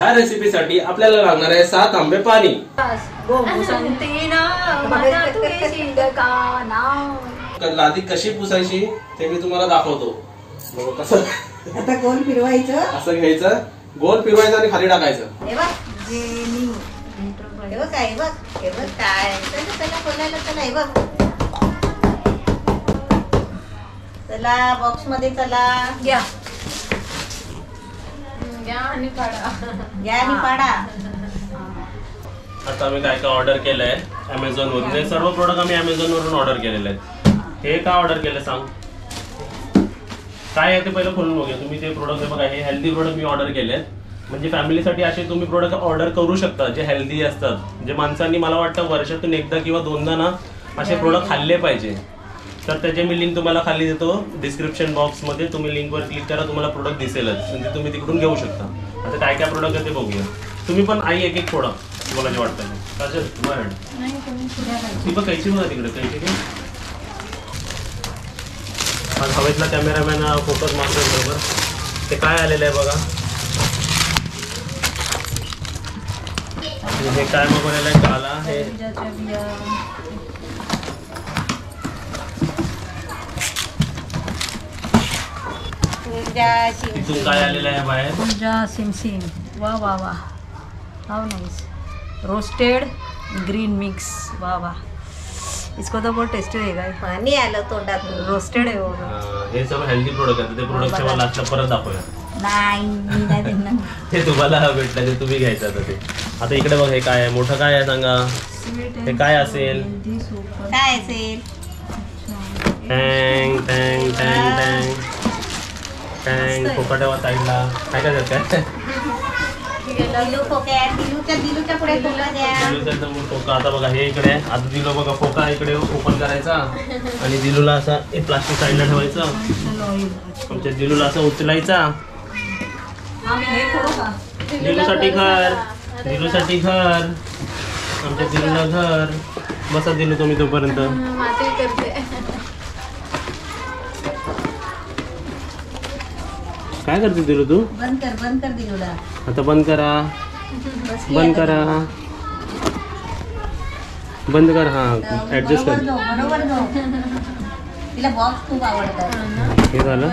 या रेसिपीसाठी आपल्याला लागणार आहे 7 आंबे पाणी। लादी कशी पुसायची ते मी तुम्हाला दाखवतो। कसं आता गोल फिरवायचं, असं घ्यायचं, गोल फिरवायचं आणि खाली टाकायचं। चला बॉक्स मध्ये चला, घ्या आणि पाडा। आता आम्ही काय काय ऑर्डर केलंय Amazon वरून। हे सर्व प्रोडक्ट आम्ही Amazon वरून ऑर्डर केलेले आहेत। हे का ऑर्डर केलं सांग, काय आहे ते पहिलं खोलून बघूया। तुम्ही ते प्रोडक्ट बघा, हे हेल्दी प्रोडक्ट मी ऑर्डर केलेत। म्हणजे फॅमिलीसाठी असे तुम्ही प्रोडक्ट ऑर्डर करू शकता जे हेल्दी असतात, जे माणसांनी मला वाटतं वर्षातून एकदा किंवा दोनदा ना असे प्रोडक्ट खाल्ले पाहिजे। तर त्याचे मी लिंक तुम्हाला खाली देतो डिस्क्रिप्शन बॉक्समध्ये, तुम्ही लिंकवर क्लिक करा, तुम्हाला प्रोडक्ट दिसेलच, म्हणजे तुम्ही तिकडून घेऊ शकता। आता काय काय प्रोडक्ट आहे ते बघूया। तुम्ही पण आई एक एक थोडा तुम्हाला जे वाटतं ती बघ कैची बघा तिकडे, कैची ते हवेतला कॅमेरामॅन फोकस मारतोय बरोबर। ते काय आलेलं आहे बघा, हे काय मागवलेलं आहे काला, हे तिथून काय आलेलं आहे बाहेर, सिमसिम। वाह वाह वाह, हाउ नाइस। रोस्टेड ग्रीन मिक्स, वाह वाह, इसको तो बहुत टेस्टी रहेगा। पाणी आलं तोंडात, रोस्टेड आहे वो। हे सगळं हेल्दी प्रोडक्ट आहे। ते प्रोडक्टच्या मला लास्टला परत दाखवूया। नाही ते तुम्हाला भेटलं, ते तुम्ही घ्यायचं आता ते। आता इकडे बघ, हे काय आहे, मोठं काय आहे सांगा, हे काय असेल, काय असेल, टँग टँग टँग टँग टँग फोका ठेवा साईडला। काय काय काय दिलूच्या पुढे फोका। आता बघा हे इकडे, आता दिलो बघा फोका इकडे ओपन करायचा आणि दिलूला असा एक प्लास्टिक साईडला ठेवायचं, आमच्या दिलूला असं उचलायचा। दिलूसाठी घर, दिलूसाठी घर, आमच्या दिलूला घर। बसा दिलू तुम्ही तोपर्यंत। काय करते दिलू तू? बंद कर दिलूला। आता बंद करा, बंद करा, बंद कर। हा ऍडजस्ट कर, बरोबर तिला बॉक्स खूप आवडतात। हे झालं,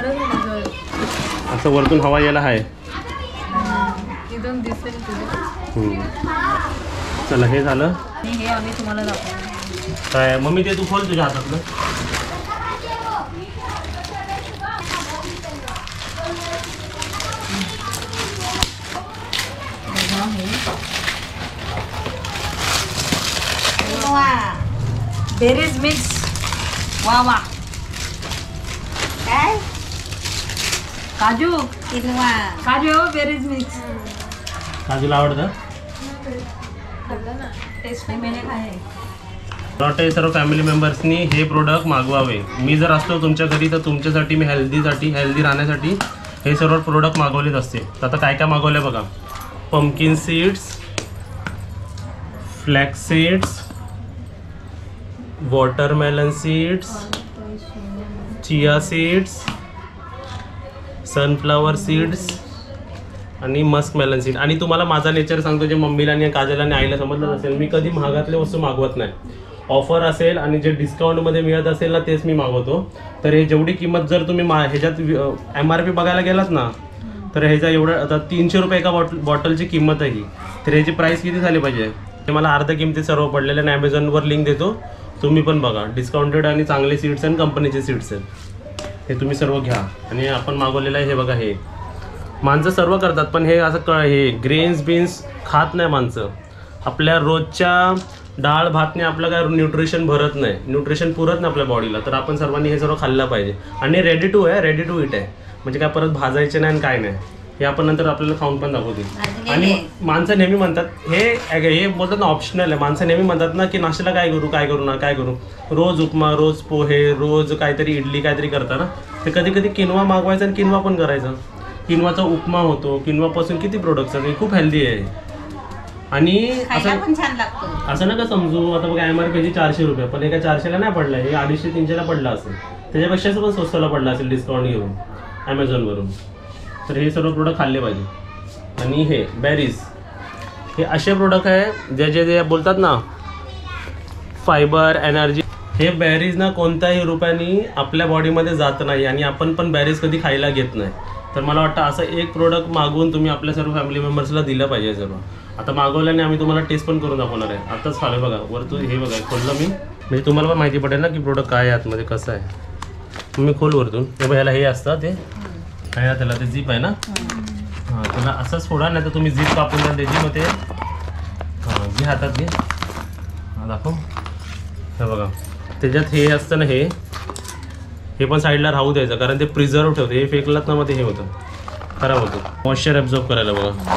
असं वरतून हवा यायला आहे। चला हे झालं, हे आम्ही तुम्हाला दाखवू। काय मम्मी ते तू खोल तुझ्या हातातलं। बेरीज मिक्स, वाह वाह। काय काजू, काजू बेरीज मिक्स। काजूला आवडतं, टेस्ट मैंने खाए। वाटतं सर्व फॅमिली मेंबर्सनी हे प्रोडक्ट मागवावे। मी जर असतो तुमच्या घरी तर तुमच्यासाठी मी हेल्दी राहण्यासाठी हे सर्व प्रोडक्ट मागवलेच असते। तर आता काय काय मागवले बघा, pumpkin seeds, flax seeds, watermelon seeds, chia seeds, sunflower seeds आणि मस्क मेलन सीड। आणि तुम्हाला माझा नेचर सांगतो, जे मम्मीला आणि काजला आणि आईला समजलं असेल, मी कधी महागातले वस्तू मागवत नाही। ऑफर असेल आणि जे डिस्काउंटमध्ये मिळत असेल ना तेच मी मागवतो। तर हे जेवढी किंमत जर तुम्ही ह्याच्यात MRP बघायला गेलात ना, तर ह्याचा एवढं आता 300 रुपये एका बॉटलची किंमत आहे ही। तर ह्याची प्राईस किती झाली पाहिजे, ते मला अर्ध्या किमतीत सर्व पडलेले आणि Amazonवर लिंक देतो, तुम्ही पण बघा। डिस्काउंटेड आणि चांगले सीड्स आणि कंपनीचे सीड्स आहेत, हे तुम्ही सर्व घ्या। आणि आपण मागवलेलं आहे हे बघा, हे माणसं सर्व करतात पण हे असं हे ग्रेन्स बीन्स खात नाही माणसं। आपल्या रोजच्या डाळ भातने आपलं काय न्यूट्रिशन भरत नाही, न्यूट्रिशन पुरत नाही आपल्या बॉडीला। तर आपण सर्वांनी हे सर्व खाल्लं पाहिजे। आणि रेडी टू इट आहे, म्हणजे काय परत भाजायचे नाही आणि काय नाही। हे आपण नंतर आपल्याला खाऊन पण दाखवतील। आणि माणसं नेहमी म्हणतात, हे बोलतात ना ऑप्शनल आहे। माणसं नेहमी म्हणतात ना की नाश्त्याला काय करू, रोज उपमा, रोज पोहे, रोज काहीतरी इडली काहीतरी करता ना। ते कधी कधी किनवा मागवायचा आणि किनवा पण करायचा। किनवाचा उपमा होतो, किनवापासून किती प्रोडक्ट्स आहेत, खूप हेल्दी आहे। आणि असं नका समजू, आता बघा MRP 400 रुपये, पण एका 400ला नाही पडला, हे 250-300ला पडला असेल, त्याच्यापेक्षा पण स्वस्ताला पडला असेल डिस्काउंट घेऊन Amazonवरून। तर हे सर्व प्रोडक्ट खाल्ले पाहिजे। आणि हे बॅरीज, हे असे प्रोडक्ट आहे जे बोलतात ना फायबर एनर्जी. हे बॅरीज ना कोणत्याही रुपयानी आपल्या बॉडीमध्ये जात नाही आणि आपण पण बॅरीज कधी खायला घेत नाही. तर मला वाटतं असं एक प्रोडक्ट मागवून तुम्ही आपल्या सर्व फॅमिली मेंबर्सला दिलं पाहिजे. सर्व आता मागवल्याने आम्ही तुम्हाला टेस्ट पण करून दाखवणार आहे. आताच खालं बघा वरतून, हे बघा खोललं मी, म्हणजे तुम्हाला पण माहिती पडेल ना की प्रोडक्ट काय आहे आतमध्ये कसं आहे. तुम्ही खोल वरतून, हे बघा ह्याला हे असतं ते आहे ना, त्याला ते झीप आहे ना, हां त्याला असंच फोडा, नाही तर तुम्ही झीप कापून द्या त्याची. मग ते हां घे हातात घे, हां दाखव. हे बघा त्याच्यात हे असतं ना, हे पण साईडला राहू द्यायचं कारण ते प्रिझर्व ठेवतं. हे फेकलात ना मग ते हे होतं, खराब होतं. मॉइश्चर ॲब्झॉर्ब करायला बघा.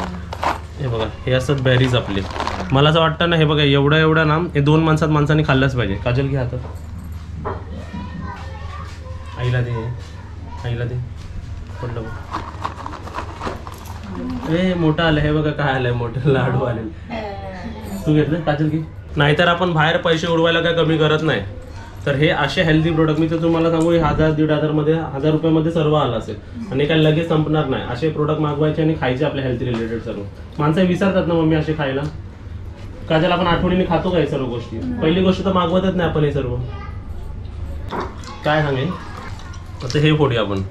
हे बघा हे असतात बॅरीज आपले. मला असं वाटतं ना, हे बघा एवढं ना हे 2 माणसांनी खाल्लंच पाहिजे. काजल घे हातात, आईला दे, आईला दे. पडलं बघ, हे मोठं आलं. हे बघा काय आलंय, मोठं लाडू आले. तू घेतलं काजल घे. नाहीतर आपण बाहेर पैसे उडवायला काय कमी करत नाही. तर हे असे हेल्दी प्रोडक्ट मी तर तुम्हाला सांगू, 1000-1500 मध्ये 1000 रुपयामध्ये सर्व आलं असेल आणि काय लगेच संपणार नाही. असे प्रोडक्ट मागवायचे आणि खायचे आपल्या हेल्थ रिलेटेड सर्व. माणसं विसरतात ना मम्मी असे खायला. काजल आपण आठवणीने खातो काय सर्व गोष्टी? पहिली गोष्ट तर मागवतच नाही आपण हे सर्व. काय सांगेल आता, हे फोडूया आपण.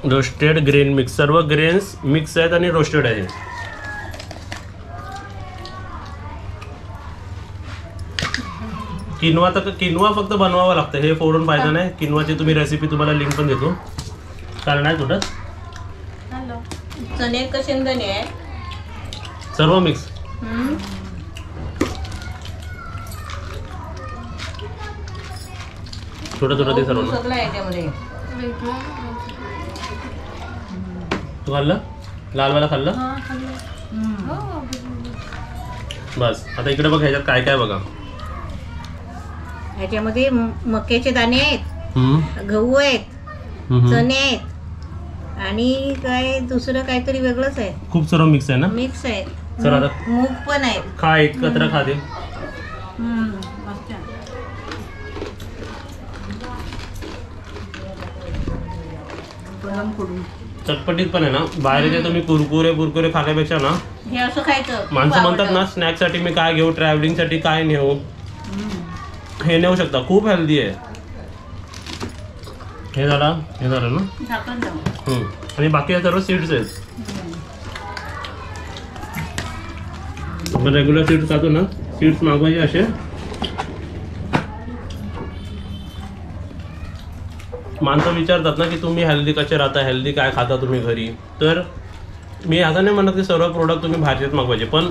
रोस्टेड ग्रेन मिक्स, सर्व ग्रेन्स मिक्स आहेत आणि रोस्टेड आहे. किनवा फक्त बनवावं लागतं, हे फोडून पाहिजे नाही. किनवाची तुम्ही रेसिपी तुम्हाला लिंक पण देतो, कारण नाही तुटत. चणे का शेंगदाणे आहे सर्व मिक्स. छोटं ते सर्व ना. सगळं आहे त्यामध्ये. तू खाल्लं लालवाला खाल्लं बस. आता इकडे बघ ह्याच्यात काय काय बघा. ह्याच्यामध्ये मक्याचे दाणे आहेत, गहू आहेत, चणे आहेत आणि काय दुसरं काहीतरी वेगळंच आहे. खूप सर्व मिक्स आहे ना. मिक्स आहे. चल आता मूग पण आहेत. खा, एकत्र खा दे. चटपटीत पण आहे ना. बाहेरचे तुम्ही कुरकुरे खाण्यापेक्षा ना हे असं खायचं. माणसं म्हणतात ना स्नॅक्स साठी मी काय घेऊ, ट्रॅव्हलिंग साठी काय नेऊ, हे नेऊ शकता. खूप हेल्दी आहे. हे झालं ना. आणि बाकी सर्व सीड्स आहेत. आपण रेग्युलर सीड्स खातो ना, सीड्स मागवायचे असे. माणसं विचारतात ना की तुम्ही हेल्दी कसे राहता, हेल्दी काय खाता तुम्ही घरी. तर मी असं नाही म्हणत की सर्व प्रोडक्ट तुम्ही बाहेरचेच मागवायचे, पण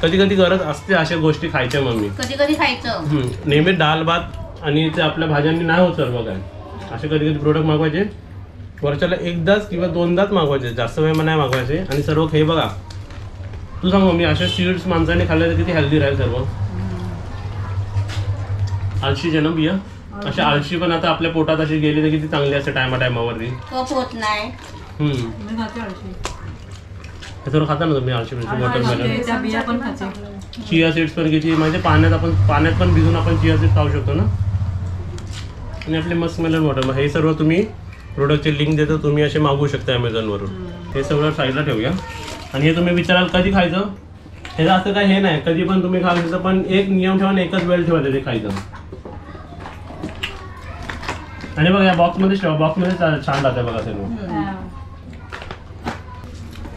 कधी कधी गरज असते अशा गोष्टी खायच्या. मम्मी कधी खायचं. नेहमी डाळ भात आणि ते आपल्या भाज्यांनी नाही होत सर्व काय. असे कधी प्रोडक्ट मागवायचे, वर्षाला एकदाच किंवा 2दाच मागवायचे, जास्त वेळ नाही मागवायचे. आणि सर्व हे बघा, तू सांग मम्मी असे सीड्स माणसाने खाल्ले तर किती हेल्दी राहील सर्व. आळशीचे ना बिया, अशा आळशी पण आता आपल्या पोटात अशी गेली तर किती चांगली असते टायमावरती. कप होत नाही. हे सर्व खाता ना तुम्ही आळशी, वॉटरमेलन, चिया सीड्स पण घ्यायची. म्हणजे पाण्यात पण भिजून आपण चिया सीड्स खाऊ शकतो ना. आणि आपले मस्कमेलन वॉटर, हे सर्व तुम्ही प्रोडक्टची लिंक देतो, तुम्ही असे मागवू शकता अमेझॉनवरून. हे सगळं साईडला ठेवूया. आणि हे तुम्ही विचाराल कधी खायचं, ह्याचं असं काय हे नाही, कधी पण तुम्ही खाऊ शकता. पण एक नियम ठेवा, एकच वेळ ठेवायचं ते खायचं. आणि बघा या बॉक्समध्ये छान राहते बघा सर्व.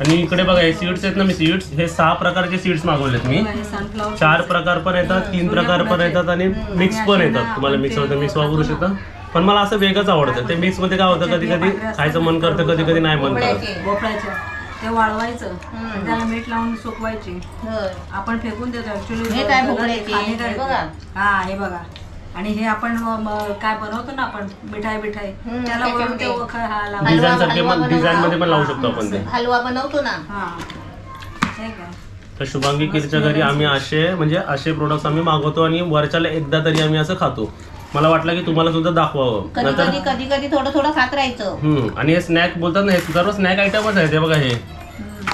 आणि इकडे बघा हे सीड्स आहेत ना, मी सीड्स हे 6 प्रकारचे सीड्स मागवलेत मी. 4 प्रकार पण येतात, 3 प्रकार पण येतात आणि मिक्स पण येतात. तुम्हाला मिक्स होतं, मिक्स वापरू शकता. पण मला असं वेगळंच आवडतं. ते मिक्स मध्ये काय होतं, कधी कधी खायचं मन करतं, कधी कधी नाही मन करत. ते वाळवायचं, त्याला मीठ लावून सुकवायचे, आपण फेकून देतो ऍक्च्युली. हा हे बघा. आणि हे आपण काय बनवतो ना आपण मिठाई त्याला डिझाईन मध्ये पण लावू शकतो आपण ते. हलवा बनवतो ना. तर शुभांगी किरच्या घरी आम्ही असे प्रोडक्ट्स आम्ही मागवतो आणि वर्षाला एकदा तरी आम्ही असं खातो. मला वाटलं की तुम्हाला सुद्धा दाखवावं. कधी थोडं खात राहायचं. आणि हे स्नॅक बोलतात ना, हे सर्व स्नॅक आयटमच आहे. ते बघा हे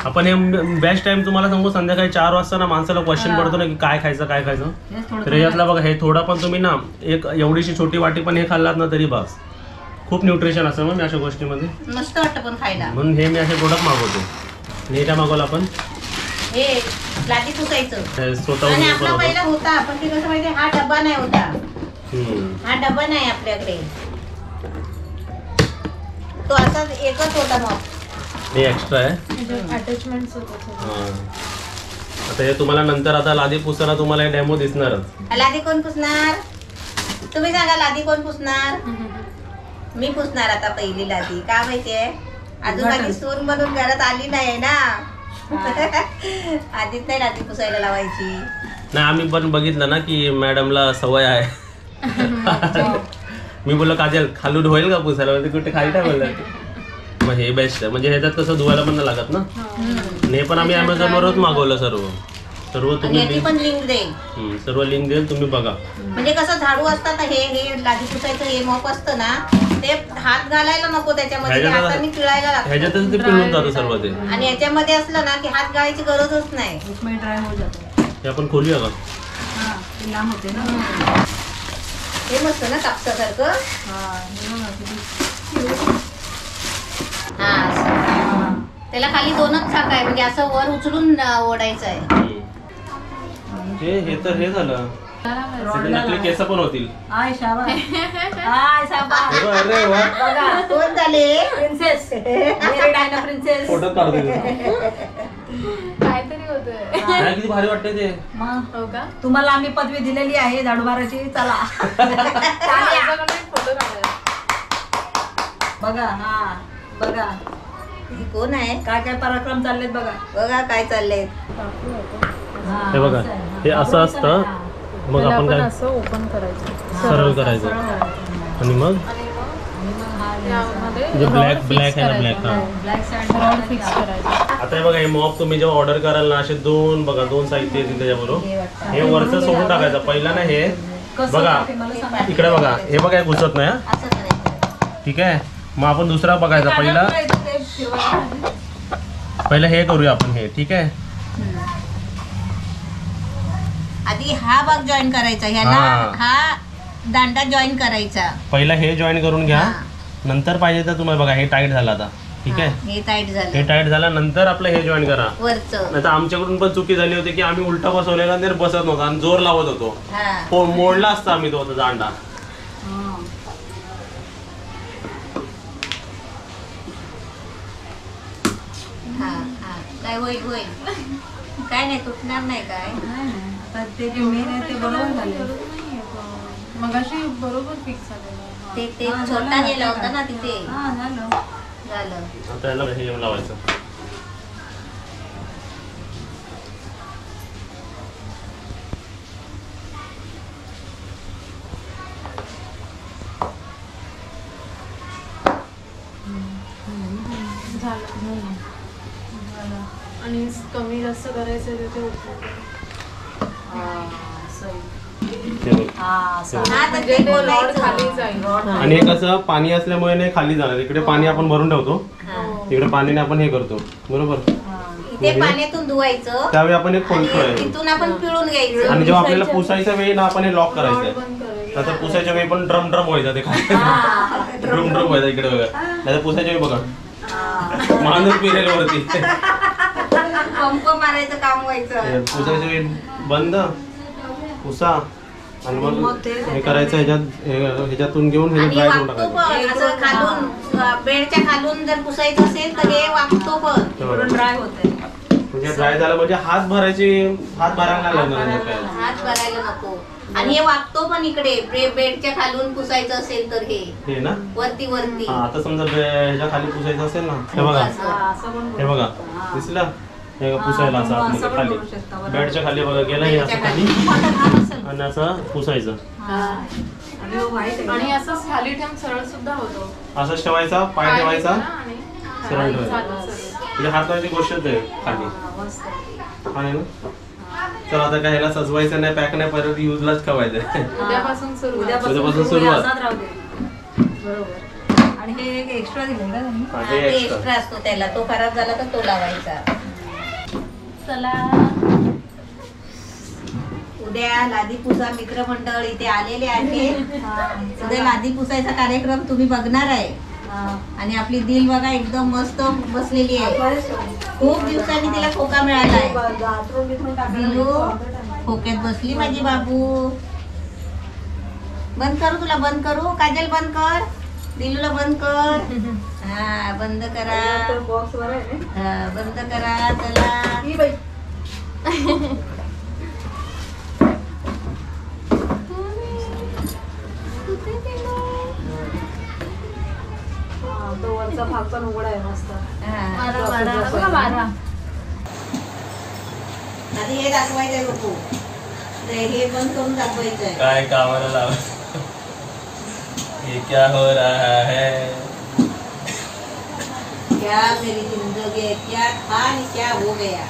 आपण हे बेस्ट टाइम तुम्हाला सांगू, संध्याकाळी 4 वाजता ना माणसाला क्वेश्चन पडतो ना की काय खायचं. तर यातला बघा हे थोडा पण तुम्ही ना एक एवढीशी छोटी वाटी पण हे खाल्लात ना तरी बस. खूप न्यूट्रिशन असतं मग मी अशा गोष्टीमध्ये, मस्त वाटतं पण खायला. म्हणून हे मी असे प्रोडक्ट मागवतो. हे काय मागवलं आपण हे लादी पुसायचं. आणि स्वतःहून आपला पहिला होता पण ते कसं माहिती हा डब्बा नाही होता. हा डब्बा नाही आपल्याकडे. तो असाच एकच होता मग. हे एक्स्ट्रा आहे. अटॅचमेंट्स होते. आता हे तुम्हाला नंतर आता लादी पुसायला तुम्हाला हे डेमो दिसणारच. लादी कोण पुसणार? तुम्ही सांगा लादी कोण पुसणार? मी पुसणार आता पहिली लादी. का माहितीये अजून माझी सून म्हणून घरात आली नाही ना. आधीच नाही लादी पुसायला लावायची. नाही आम्ही पण बघितलं ना की मॅडमला सवय आहे. मी बोललो काजल खालून होईल का पुसायला? म्हणजे कुठे खाली काय बोललं. मग हे बेस्ट आहे. म्हणजे ह्याच्यात कसं धुवायला पण नाही लागत ना. आणि हे पण आम्ही अमेझॉनवरच मागवलं सर्व तुम्ही लिंक देईल. सर्व लिंक देईल तुम्ही बघा. म्हणजे कसं झाडू असतात ना हे लादी पुसायचं हे मॉप असतं ना ते हात घालायला नको त्याच्यामध्ये. हाताने पिळायला लागतं. ह्याच्यातच ते पिळून जातं सर्व ते. आणि याच्यामध्ये असलं ना की हात घालायची गरजच नाही. उसमें ड्राय हो जातो. हे आपण खोलूया का? हां ते लांब होते ना. हे मस्त ना कापसासारखं. हा त्याला खाली दोनच चाक आहे म्हणजे असं वर उचलून ओढायचं आहे. हे तर हे झालं. नकली केस पण होतील. आय शाबास. आय शाबास. अरे वा. बघा कोण झाले? प्रिन्सेस. मेरी डायना प्रिन्सेस. फोटो काढू दे. काहीतरी होतंय. नाही किती भारी वाटतंय ते. मग हो का? तुम्हाला आम्ही पदवी दिलेली आहे झाडूमाराची. चला माझ्याकडे फोटो काढायला. बघा. हा बघा हे कोण आहे? काय काय पराक्रम चाललेत बघा. बघा काय चाललंय. हा, हे बघा असं आहे. हे असं असतं. मग आपण काय असं ओपन करायचं. सरळ करायचं आणि मग यामध्ये ब्लॅक आहे ना ब्लॅक. हा ब्लॅक सँड रॉड फिक्स करायचं. आता हे बघा हे मॉप तुम्ही जेव्हा ऑर्डर कराल ना असे दोन साहित्य येतील त्याच्याबरोबर. हे वरचं सोडून टाकायचं पहिला ना. हे बघा इकडे बघा हे बघा हे घुसत नाही. असं करायचं. ठीक आहे मग आपण दुसरा बघायचा. पहिला हे करूया आपण हे. ठीक आहे आधी हा भाग जॉईन करायचा. ह्याला हा दांडा जॉईन करायचा. पहिला हे जॉईन करून घ्या. नंतर पाहिजे तर तुम्हाला बघा हे टाईट झालं आता. ठीक आहे हे टाईट हे झालं टाईट झालं नंतर आपलं हे जॉईन करा. वरचं. नाही तर आमच्याकडून पण चुकी झाली होती की आम्ही उलटा बसवलेला आणि बसत नव्हता आणि जोर लावत होतो. हा मोडला असता आम्ही तो दांडा. हा हा काय होईल होईल. काय नाही तुटणार नाही काय. आता ते जे मेन आहे ते बरोबर झाले. मगाशी बरोबर फिक्स झालेलं. ते छोटा गेला होता ना तिथे. हा झालं. झालं. आता याला हे लावायचं. आणि कमी जास्त करायचं ते होतं. हे बघ. हा तर म्हणजे ते ते रॉड बोलायचं. खाली जाईल. आणि हे कसं पाणी असल्यामुळे नाही खाली जाणार. इकडे पाणी आपण भरून ठेवतो. तिकडे पाणीने आपण हे करतो बरोबर. इथे पाण्यातून धुवायचं. त्यावेळी आपण हे खोलतोय आणि तिथून आपण पिळून घ्यायचं. आणि जेव्हा आपल्याला पुसायच्या वेळी ना आपण हे लॉक करायचं. बंद करायचं. आता पुसायच्या वेळी पण ड्रम व्हायचा ते खाली. ड्रम व्हायचा इकडे बघा. नाही पुसायच्या वेळी बघा माणूस पिरेल वरती. पंप मारायचं काम व्हायचं. पुसायच्या वेळी बंद पुसा आणि मग हे करायचं. ह्याच्यातून घेऊन हे आणि ड्राय करून वागतो टाकायचं. पण असं खालून बेडच्या खालून जर पुसायचं असेल तर हे वागतो पण. ड्राय होते. म्हणजे ड्राय झालं म्हणजे हात भरायला नाही लागणार काय. हात भरायला नको. आणि हे वागतो पण इकडे बेडच्या खालून पुसायचं असेल तर हे ना वरती वरती. हा आता समजा ह्याच्या खाली पुसायचं असेल ना. हे बघा हे बघा दिसलं. हे पुसायला असं आतमध्ये खाली बेडच्या खाली बघा गेलं हे असं खाली आणि असं पुसायचं. आणि असंच खाली ठेवून सरळ सुद्धा होतो. असंच ठेवायचा पाय ठेवायचा आणि सरळ ठेवायचा. म्हणजे हात लावायची गोष्टच आहे खाली. आहे ना. तर आता काय ह्याला सजवायचं नाही पॅक नाही परत युजलाच ठेवायचं. उद्यापासून उद्यापासून सुरुवात. बरोबर. आणि हे एक एक्स्ट्रा दिलं का त्यांनी. हा, ते एक्स्ट्रा असतो त्याला. तो खराब झाला तर तो लावायचा. चला उद्या लादी पुसा मित्रमंडळ इथे आलेले आहे. उद्या लादी पुसायचा कार्यक्रम तुम्ही बघणार आहे. आणि आपली दिल बघा एकदम मस्त बसलेली आहे. खूप दिवसांनी तिला खोका मिळाला आहे. दिलू खोक्यात बसली माझी बाबू. बंद करू तुला, बंद करू काजल, बंद कर. दिलूला बंद कर. हा बंद करा, हा बंद करा. चला तो वरचा भाग पण उघडा आहे मस्त. हा. आधी हे दाखवायचंय बघू, हे बंद करून दाखवायचंय. काय कामाला लाव, ये क्या हो रहा है, क्या मेरी जिंदगी है, क्या था आणि क्या हो गया.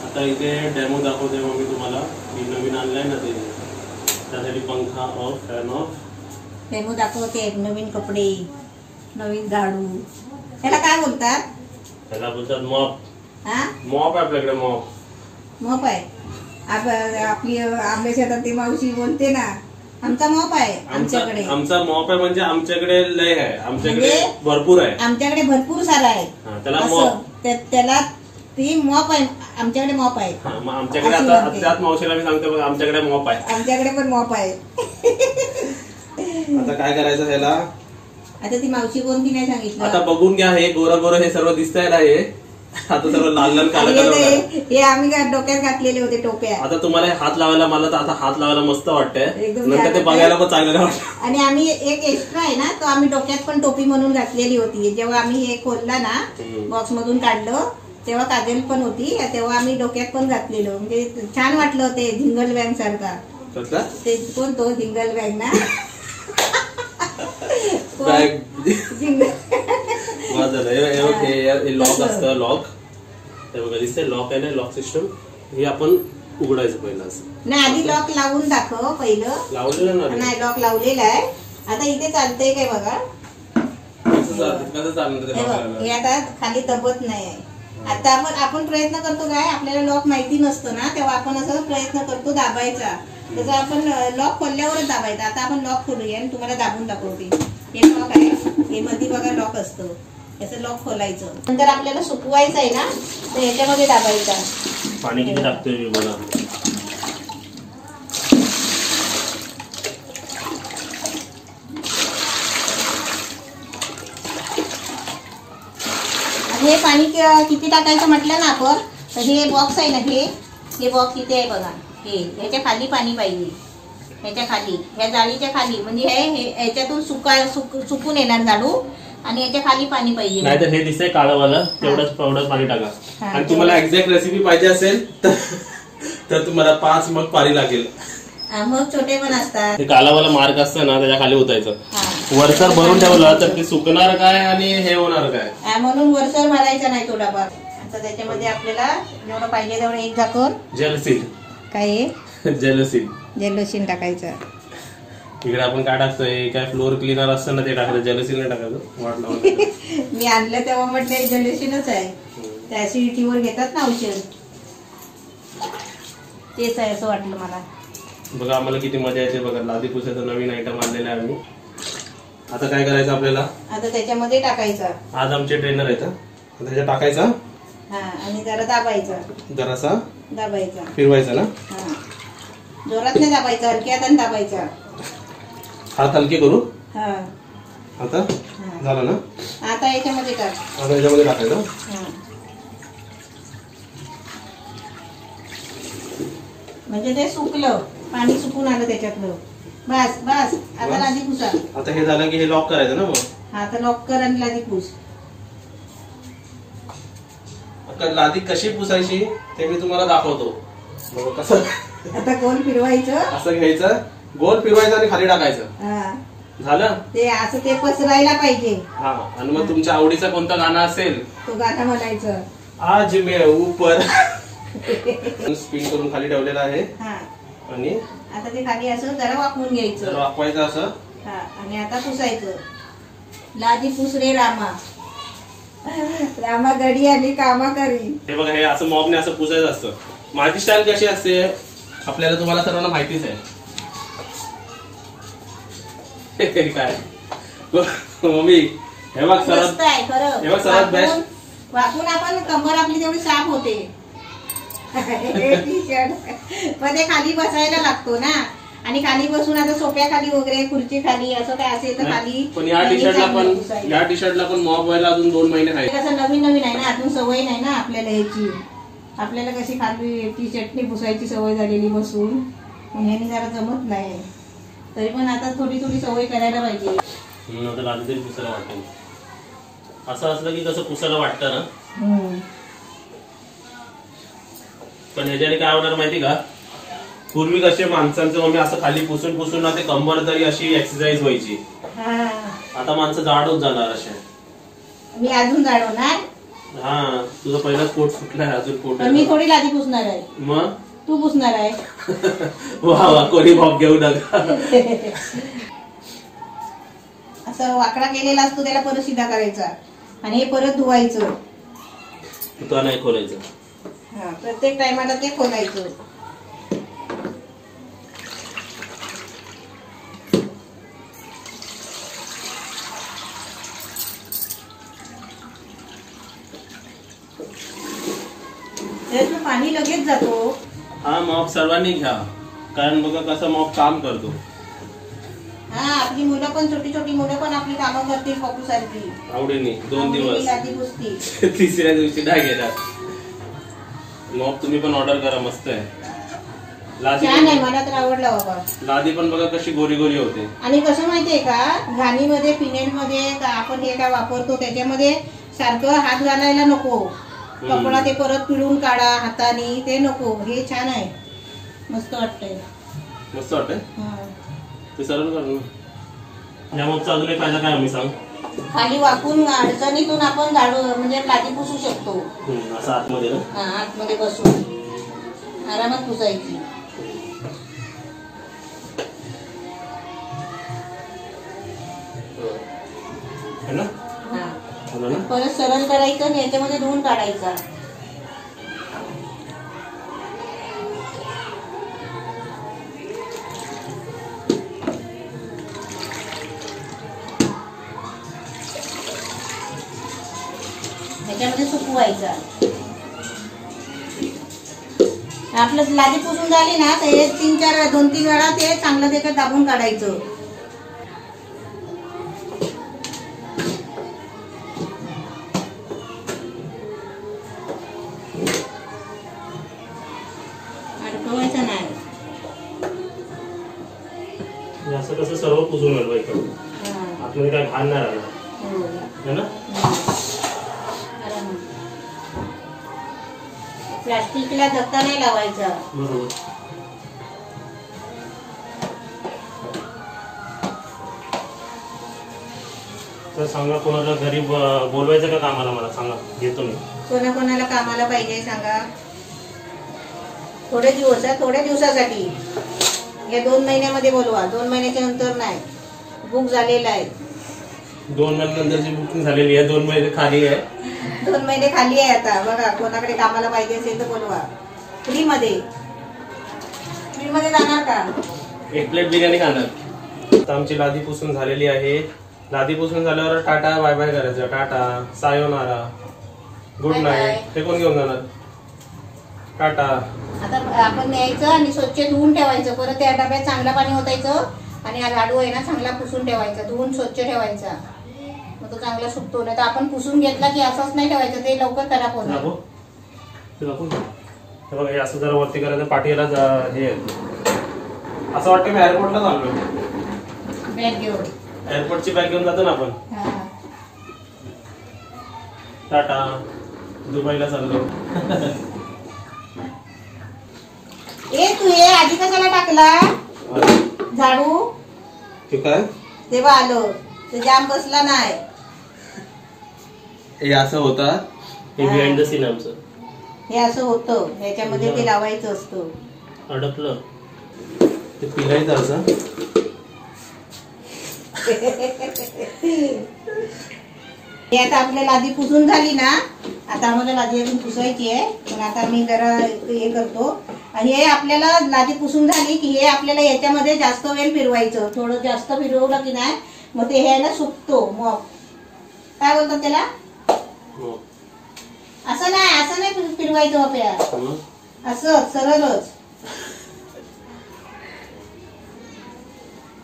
आता इथे डेमो दाखवते मग मी तुम्हाला. मी नवीन आणलंय ना ते, त्यासाठी पंखा ऑफ, फॅन ऑफ. डेमो दाखवते. नवीन कपडे, नवीन झाडू. त्याला काय बोलतात? त्याला बोलतात मॉप. हा मॉप आहे आपल्याकडे, मॉप. मॉप आहे. आपली आंबे शेतात ती मावशी बोलते ना, आमचा मॉप आहे आमच्याकडे. आमचा मॉप आहे म्हणजे आमच्याकडे लय आहे, आमच्याकडे म्हणजे भरपूर आहे. आमच्याकडे भरपूर सारा आहे. हा, त्याला मॉप. त्याला ती मॉप आहे. आमच्याकडे मॉप आहे. हा, मग आमच्याकडे आता त्याच मावशीला मी सांगते बघा, आमच्याकडे मॉप आहे. आमच्याकडे पण मॉप आहे. आता काय करायचं ह्याला? आता ती मावशी कोणती नाही सांगितलं. आता बघून घ्या, हे गोरं गोरं हे सर्व दिसतंय ना, हे आता सर्व लाल लाल काला काला. हे आम्ही डोक्यात घातलेले होते टोप्या. आता तुम्हाला हात लावायला, मला तर आता हात लावायला मस्त वाटतंय. एकदम नंतर ते बघायला पण चांगलं नाही वाटत. आणि आम्ही एक एक्स्ट्रा आहे ना, तो आम्ही डोक्यात पण टोपी म्हणून घातलेली होती. जेव्हा आम्ही हे खोलला ना, बॉक्स मधून काढलं, तेव्हा काजल पण होती. तेव्हा आम्ही डोक्यात पण घातलेलो. म्हणजे छान वाटलं ते झिंगल बँग सारखा. कसला ते कोण तो झिंगल बँग ना, बॅग झिंगल. हे लॉक असतं, लॉक. ते बघा दिसतंय, लॉक आहे ना, लॉक सिस्टम. हे आपण उघडायचं पहिलं असं. नाही आधी लॉक लावून दाखव पहिलं. लावलेलं ना, नाही लॉक लावलेला आहे. आता इथे चालतंय काय बघा. कसं चालणार ते हे lock बघ, लावायला? हे आता खाली दबत नाही आहे. आता आपण प्रयत्न करतो काय, आपल्याला लॉक माहिती नसतं ना, तेव्हा आपण असं प्रयत्न करतो दाबायचा. तसं आपण लॉक खोलल्यावरच दाबायचा. आता आपण लॉक खोलूया आणि तुम्हाला दाबून दाखवते. हे लॉक आहे, हे मध्ये बघा लॉक असतं, याचं लॉक खोलायचं. नंतर आपल्याला सुकवायचं आहे ना, तर याच्यामध्ये दाबायचा. पाणी किती टाकतोय मी बघा. हे पाणी किती टाकायचं म्हटलं ना आपण, तर हे बॉक्स आहे ना, हे बॉक्स किती आहे बघा. हे ह्याच्या खाली पाणी पाहिजे, ह्याच्या खाली, ह्या जाळीच्या खाली. म्हणजे हे ह्याच्यातून सुकून येणार झाडू, आणि याच्या खाली पाणी पाहिजे. नाही तर हे दिसतंय काळंवालं, तेवढंच पाणी टाका. हा, आणि तुम्हाला एक्झॅक्ट रेसिपी पाहिजे असेल तर तुम्हाला 5 मग पाणी लागेल. मग छोटे पण असतात. ते कालावाला मार्क असतं ना, त्याच्या खाली उतायचं. हा. वरसर भरून ठेवलं तर ते सुकणार काय आणि हे होणार काय. म्हणून वरसर मारायचा नाही तो डबा. आता त्याच्यामध्ये आपल्याला जेवढं पाहिजे तेवढं एक झाकून जेलसीड. काय जेलसीड, जेलोशीन टाकायचं. इकडे आपण काय टाकतोय, काय फ्लोअर क्लीनर असतं ना, ते टाकायचं. जेलसीड नाही टाकायचं, वाट लावून. मी आणलं तेव्हा म्हटलं जेलोशीनच आहे. त्या ऍसिडिटीवर घेतात ना औषध, तेच आहे असं वाटलं मला. बघा आम्हाला किती मजा येते बघा. लादी पुसायचं नवीन आयटम आणलेला आहे आम्ही. आता काय करायचं आपल्याला, आता त्याच्यामध्ये टाकायचं. आज आमचे ट्रेनर आहेत. आता त्याच्यात टाकायचा, हा, आणि जरा दाबायचा, जरासा दाबायचा, फिरवायचा ना. हा, जोरात नाही दाबायचा, हलक्यात आणि दाबायचा. हात हलके करू. हा, आता झालं ना. आता याच्यामध्ये टाक. आता याच्यामध्ये टाकायचं. हा, म्हणजे ते सुकलं, पाणी सुकून आलं त्याच्यातलं. बस बस, आता लादी पुसा. आता हे झालं की हे लॉक करायचं ना. मग आता लॉक कर आणि लादी पुस. लादी कशी पुसायची ते मी तुम्हाला दाखवतो. बघा कसं. आता गोल फिरवायचं, असं घ्यायचं, गोल फिरवायचं आणि खाली टाकायचं. हा, झालं. ते असं ते पसरायला पाहिजे. हा, आणि मग तुमच्या आवडीचं कोणतं गाणं असेल तो गाणं म्हणायचं. आज मैं ऊपर. स्पिन करून खाली ठेवलेला आहे. हा, आणि आता ते खाली असं जरा वाकवून जर घ्यायचं. वाकवायचं असं. हा, आणि आता पुसायचं. लादी पुस रे रामा, रामा गडी आणि कामा करी. हे बघा, हे असं मॉबने असं पुसायचं असतं. माझी स्टाईल कशी असते आपल्याला तुम्हाला सर्वांना माहितीच आहे. काय मम्मी हे बघ मस्त सरळ आहे खरं. हे बघ सर्वात बेस्ट. वाकून आपण कंबर आपली तेवढी साफ होते. टी शर्ट मध्ये खाली बसायला लागतो ना, आणि खाली बसून आता सोप्या खाली वगैरे खुर्ची खाली असं काय असेल तर खाली. पण या टी शर्टला पण मॉप व्हायला अजून 2 महिने आहे. कसं नवीन नवीन आहे ना, अजून सवय नाही ना आपल्याला ह्याची. आपल्याला कशी खाली टी शर्टनी पुसायची सवय झालेली बसून, ह्यानी जरा जमत नाही. तरी पण आता थोडी थोडी सवय करायला पाहिजे. आता लादी तरी पुसायला वाटेल. असं असलं की कसं पुसायला वाटतं ना. पण ह्याच्याने काय होणार माहिती का, पूर्वी कसे माणसांचं मम्मी असं खाली पुसून पुसून ना ते कंबर तरी अशी एक्सरसाइज व्हायची. आता माणसं जाड होत जाणार असे. मी अजून जाड होणार. हा तुझं पहिलाच पोट सुटलाय, अजून पोट. मी थोडी लादी पुसणार आहे. मग तू पुसणार आहे. वा वा, कोणी भाव घेऊ नका. असं वाकडा केलेला असतो त्याला परत सीधा करायचा आणि हे परत धुवायचं. तुला नाही खोलायचं. हा, प्रत्येक टायमाला ते खोलायचं. त्यातलं पाणी लगेच जातो. हा मॉप सर्वांनी घ्या, कारण बघा कसं मॉप काम करतो. हा, आपली मुलं पण छोटी छोटी मुलं पण आपली कामं करतील पप्पू सारखी आवडीने 2 दिवस. लादी पुसतील. तिसऱ्या दिवशी नाही घेणार. मॉप तुम्ही पण ऑर्डर करा, मस्त आहे. लादी छान आहे, मला तर आवडला बाबा. लादी पण बघा कशी गोरी गोरी होते. आणि कसं माहितीये का, घाणीमध्ये फिनेलमध्ये आपण हे काय वापरतो त्याच्यामध्ये सारखं हात घालायला नको. कपडा ते परत पिळून काढा हाताने, ते नको. हे छान आहे, मस्त वाटतंय. मस्त वाटतंय ते सरळ कर ना. मॉपचा अजून एक फायदा काय आम्ही सांग. खाली वाकून अडचणीतून आपण झाडू म्हणजे लादी पुसू शकतो. असं आतमध्ये ना. हा, आतमध्ये बसून आरामात पुसायची. है ना. हा, परत सरळ करायचं आणि याच्यामध्ये धुवून काढायचा. ह्याच्यामध्ये सुकवायचा. आपलं लादी पुसून झाली ना तर हे 2-3 वेळा ते चांगलं त्याच्यात दाबून काढायचं. अडकवायचं नाही. असं कसं सर्व पुसून घालवायचं. हा. आपल्याला काय घाण नाही राहणार. हो. है ना. प्लास्टिकला धक्का नाही लावायचा. बरोबर. तर सांगा कोणाला घरी बोलवायचं का कामाला, मला सांगा, घेतो मी. कोणाला कामाला पाहिजे सांगा. थोड्या दिवसासाठी या 2 महिन्यामध्ये बोलवा. 2 महिन्याच्या नंतर नाही. बुक झालेला आहे. 2 महिन्यानंतरची बुकिंग झालेली आहे. 2 महिने खाली आहे. 2 महिने खाली आहे आता. बघा, कोणाकडे कामाला पाहिजे असेल तर बोलवा. फ्रीमध्ये जाणार का? 1 प्लेट बिर्याणी खाणार. आता आमची लादी पुसून झालेली आहे. लादी पुसून झाल्यावर टाटा बाय बाय करायचं. Tata, sayonara, good night. हे कोण घेऊन जाणार? टाटा. आता आपण न्यायचं आणि स्वच्छ धुवून ठेवायचं. परत त्या डब्यात चांगलं पाणी ओतायचं आणि हा लाडू आहे ना चांगला पुसून ठेवायचा. धुवून स्वच्छ ठेवायचा, मग तो चांगला सुकतो. नाही तर आपण पुसून घेतला की असंच नाही ठेवायचं, ते लवकर खराब होणार. बघा, हे असं जरा वरती करायचं. पाठीला हे असं वाटतं मी एअरपोर्टला चाललोय. बॅग घेऊन, एअरपोर्टची बॅग घेऊन जातो ना आपण. टाटा, दुबईला चाललो. तू हे आधी कशाला टाकला झाडू? ते काय तेव्हा आलो ते जाम बसला नाही. हे असं होतं. हे बिहाइंड द सीन आमचं. हे असं होतं, ह्याच्यामध्ये ते लावायचं असतं. अडकलं ते पिलायचं असं. हे आता आपल्या लादी पुसून झाली ना. आता आम्हाला लादी अजून पुसायची आहे, पण आता मी जरा हे करतो. हे आपल्याला लादी पुसून झाली की हे आपल्याला याच्यामध्ये जास्त वेळ फिरवायचं. थोडं जास्त फिरवलं की नाही मग ते हे आहे ना सुकतो मग काय बोलतात त्याला हो. असं नाही फिरवायचं वापया मग? असं सरळच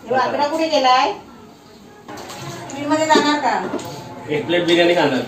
वाकडा कुठे गेलाय मध्ये जाणार का एक प्लेट बिर्याणी खाणार